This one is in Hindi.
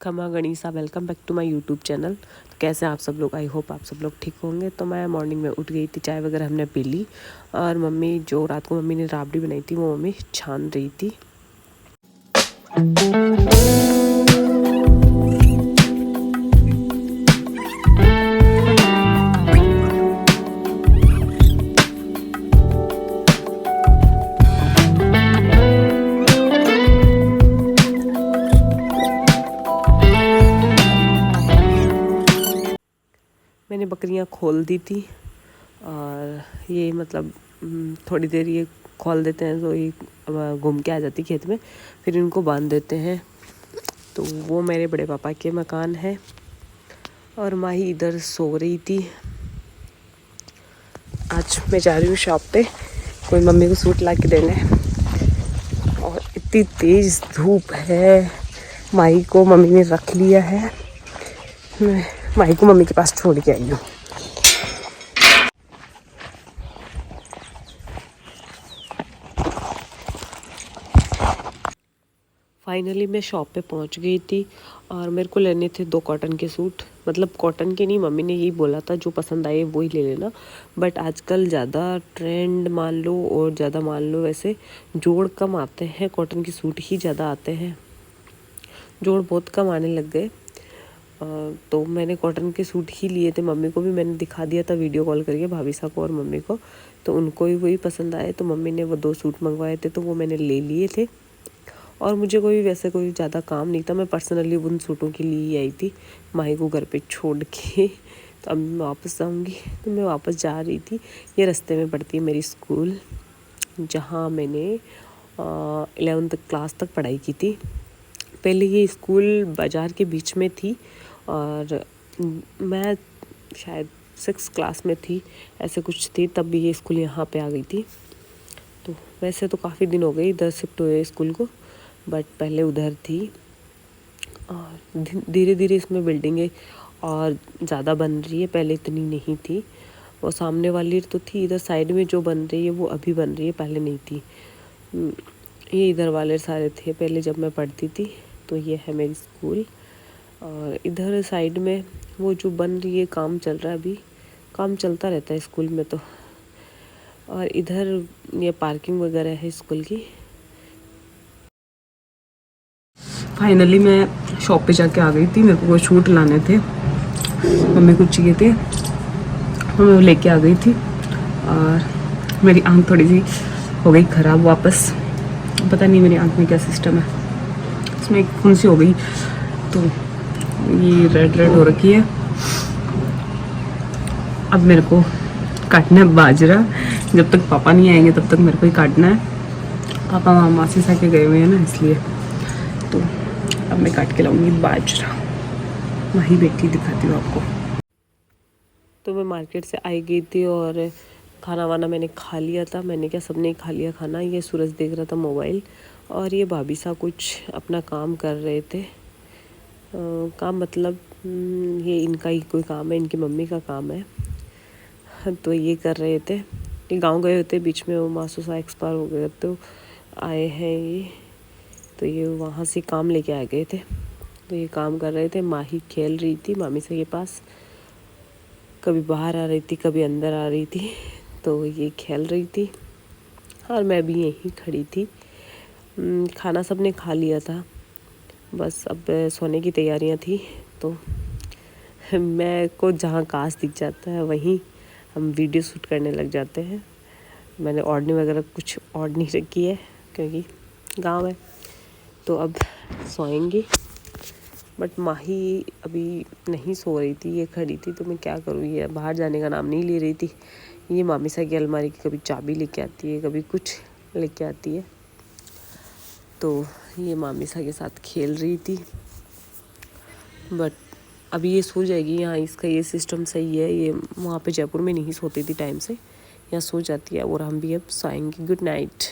खमा गणिसा, welcome back to my YouTube channel. तो कैसे आप सब लोग? आई होप आप सब लोग ठीक होंगे। तो मैं मॉर्निंग में उठ गई थी, चाय वगैरह हमने पी ली और मम्मी जो रात को मम्मी ने राबड़ी बनाई थी वो मम्मी छान रही थी। मैंने बकरियां खोल दी थी और ये मतलब थोड़ी देर ये खोल देते हैं तो ये घूम के आ जाती खेत में, फिर इनको बांध देते हैं। तो वो मेरे बड़े पापा के मकान है और माही इधर सो रही थी। आज मैं जा रही हूँ शॉप पे, कोई मम्मी को सूट ला के देने। और इतनी तेज़ धूप है, माही को मम्मी ने रख लिया है। मैं माही को मम्मी के पास छोड़ के आई हूँ। फाइनली मैं शॉप पे पहुंच गई थी और मेरे को लेने थे 2 कॉटन के सूट। मतलब कॉटन के नहीं, मम्मी ने यही बोला था जो पसंद आए वही ले लेना। बट आजकल ज़्यादा ट्रेंड मान लो और ज़्यादा मान लो वैसे जोड़ कम आते हैं, कॉटन के सूट ही ज़्यादा आते हैं। जोड़ बहुत कम आने लग गए। तो मैंने कॉटन के सूट ही लिए थे। मम्मी को भी मैंने दिखा दिया था वीडियो कॉल करके, भाभी साहब को और मम्मी को। तो उनको ही वही पसंद आए, तो मम्मी ने वो 2 सूट मंगवाए थे तो वो मैंने ले लिए थे। और मुझे वैसे कोई ज़्यादा काम नहीं था, मैं पर्सनली उन सूटों के लिए ही आई थी माही को घर पे छोड़ के। तो अब मैं वापस जाऊँगी। तो मैं वापस जा रही थी, ये रास्ते में पड़ती है मेरी स्कूल जहाँ मैंने 11th क्लास तक पढ़ाई की थी। पहले ये स्कूल बाज़ार के बीच में थी और मैं शायद 6th क्लास में थी, ऐसे कुछ थी, तब भी ये स्कूल यहाँ पे आ गई थी। तो वैसे तो काफ़ी दिन हो गए इधर शिफ्ट हुए स्कूल को, बट पहले उधर थी। और धीरे धीरे इसमें बिल्डिंगें और ज़्यादा बन रही है, पहले इतनी नहीं थी। वो सामने वाली तो थी, इधर साइड में जो बन रही है वो अभी बन रही है, पहले नहीं थी। ये इधर वाले सारे थे पहले जब मैं पढ़ती थी। तो ये है मेरी स्कूल और इधर साइड में वो जो बन रही है, काम चल रहा है, अभी काम चलता रहता है स्कूल में तो। और इधर ये पार्किंग वगैरह है स्कूल की। फाइनली मैं शॉप पे जाके आ गई थी, मेरे को वो सूट लाने थे, मम्मी को चाहिए थे, तो मैं लेके आ गई थी। और मेरी आँख थोड़ी सी हो गई ख़राब वापस, पता नहीं मेरी आँख में क्या सिस्टम है, इसमें एक फुंसी हो गई तो ये रेड रेड हो रखी है। अब मेरे को काटना है बाजरा, जब तक पापा नहीं आएंगे तब तक मेरे को ही काटना है। पापा वहाँ मासी सा के गए हुए हैं ना, इसलिए। तो अब मैं काट के लाऊंगी बाजरा, वही बैठी दिखाती हूँ आपको। तो मैं मार्केट से आई गई थी और खाना वाना मैंने खा लिया था। मैंने क्या, सबने ही खा लिया खाना। ये सूरज देख रहा था मोबाइल और ये भाभी सा कुछ अपना काम कर रहे थे। काम मतलब ये इनका ही कोई काम है, इनकी मम्मी का काम है। तो ये कर रहे थे, ये गांव गए होते बीच में, वो मासू सा एक्सपायर हो गए तो आए हैं ये। तो ये वहाँ से काम लेके आ गए थे, तो ये काम कर रहे थे। माही खेल रही थी मामी से के पास, कभी बाहर आ रही थी कभी अंदर आ रही थी। तो ये खेल रही थी और मैं भी यहीं खड़ी थी। खाना सबने खा लिया था, बस अब सोने की तैयारियां थी। तो मैं को जहाँ कांच दिख जाता है वहीं हम वीडियो शूट करने लग जाते हैं। मैंने ओढ़नी वगैरह कुछ ओढ़ नहीं रखी है क्योंकि गांव है। तो अब सोएंगी, बट माही अभी नहीं सो रही थी, ये खड़ी थी। तो मैं क्या करूँ, ये बाहर जाने का नाम नहीं ले रही थी। ये मामी सा की अलमारी की कभी चाबी लेके आती है, कभी कुछ लेके आती है। तो ये मामी सा के साथ खेल रही थी, बट अभी ये सो जाएगी। यहाँ इसका ये सिस्टम सही है, ये वहाँ पे जयपुर में नहीं सोती थी टाइम से, यहाँ सो जाती है। और हम भी अब सोएंगे। Good night.